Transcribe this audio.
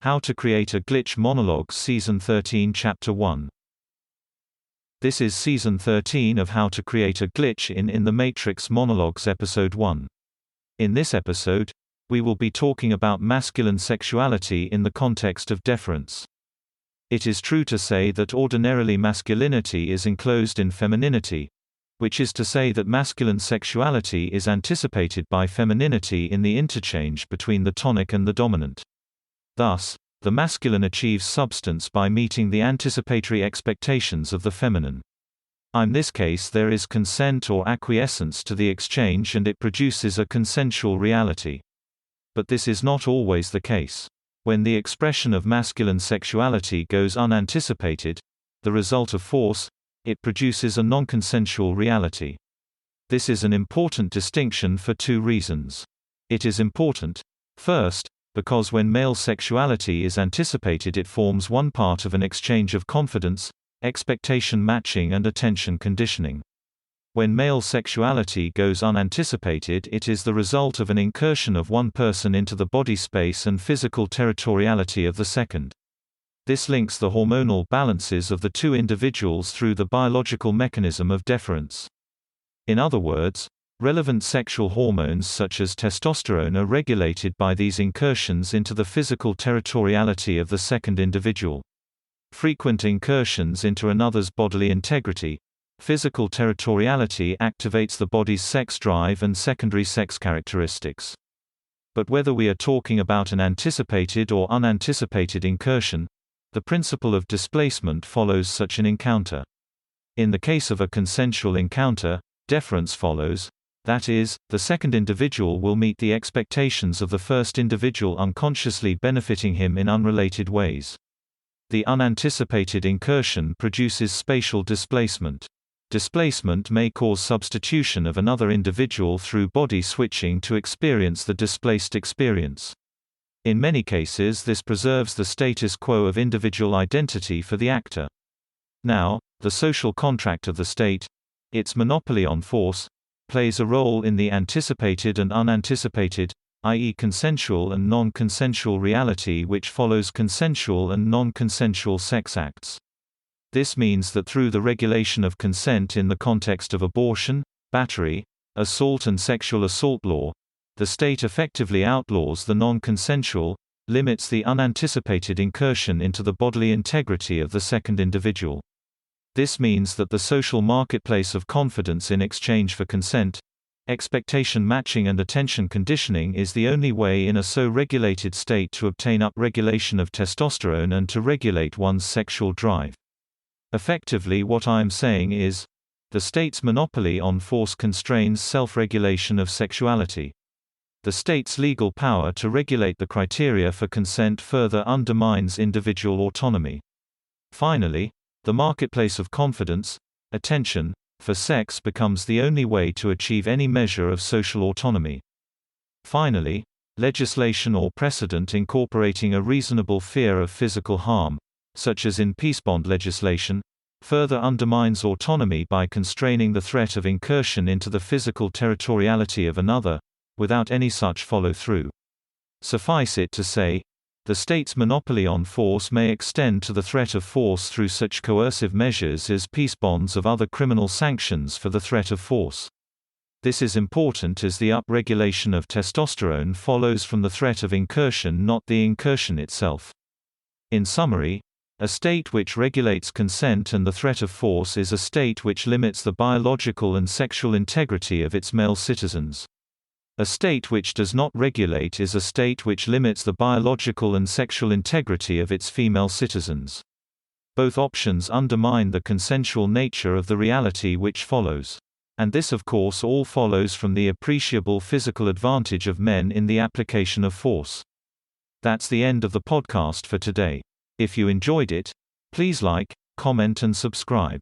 How to Create a Glitch Monologues Season 13 Chapter 1. This is Season 13 of How to Create a Glitch in the Matrix Monologues Episode 1. In this episode, we will be talking about masculine sexuality in the context of deference. It is true to say that ordinarily masculinity is enclosed in femininity, which is to say that masculine sexuality is anticipated by femininity in the interchange between the tonic and the dominant. Thus, the masculine achieves substance by meeting the anticipatory expectations of the feminine. In this case there is consent or acquiescence to the exchange and it produces a consensual reality. But this is not always the case. When the expression of masculine sexuality goes unanticipated, the result of force, it produces a non-consensual reality. This is an important distinction for two reasons. It is important, first, because when male sexuality is anticipated it forms one part of an exchange of confidence, expectation matching and attention conditioning. When male sexuality goes unanticipated it is the result of an incursion of one person into the body space and physical territoriality of the second. This links the hormonal balances of the two individuals through the biological mechanism of deference. In other words, relevant sexual hormones such as testosterone are regulated by these incursions into the physical territoriality of the second individual. Frequent incursions into another's bodily integrity, physical territoriality activates the body's sex drive and secondary sex characteristics. But whether we are talking about an anticipated or unanticipated incursion, the principle of displacement follows such an encounter. In the case of a consensual encounter, deference follows. That is, the second individual will meet the expectations of the first individual unconsciously benefiting him in unrelated ways. The unanticipated incursion produces spatial displacement. Displacement may cause substitution of another individual through body switching to experience the displaced experience. In many cases this preserves the status quo of individual identity for the actor. Now, the social contract of the state, its monopoly on force, plays a role in the anticipated and unanticipated, i.e. consensual and non-consensual reality which follows consensual and non-consensual sex acts. This means that through the regulation of consent in the context of abortion, battery, assault and sexual assault law, the state effectively outlaws the non-consensual, limits the unanticipated incursion into the bodily integrity of the second individual. This means that the social marketplace of confidence in exchange for consent, expectation matching and attention conditioning is the only way in a so regulated state to obtain upregulation of testosterone and to regulate one's sexual drive. Effectively what I am saying is, the state's monopoly on force constrains self-regulation of sexuality. The state's legal power to regulate the criteria for consent further undermines individual autonomy. Finally, the marketplace of confidence, attention, for sex becomes the only way to achieve any measure of social autonomy. Finally, legislation or precedent incorporating a reasonable fear of physical harm, such as in peace bond legislation, further undermines autonomy by constraining the threat of incursion into the physical territoriality of another, without any such follow-through. Suffice it to say, the state's monopoly on force may extend to the threat of force through such coercive measures as peace bonds of other criminal sanctions for the threat of force. This is important as the upregulation of testosterone follows from the threat of incursion, not the incursion itself. In summary, a state which regulates consent and the threat of force is a state which limits the biological and sexual integrity of its male citizens. A state which does not regulate is a state which limits the biological and sexual integrity of its female citizens. Both options undermine the consensual nature of the reality which follows. And this of course all follows from the appreciable physical advantage of men in the application of force. That's the end of the podcast for today. If you enjoyed it, please like, comment and subscribe.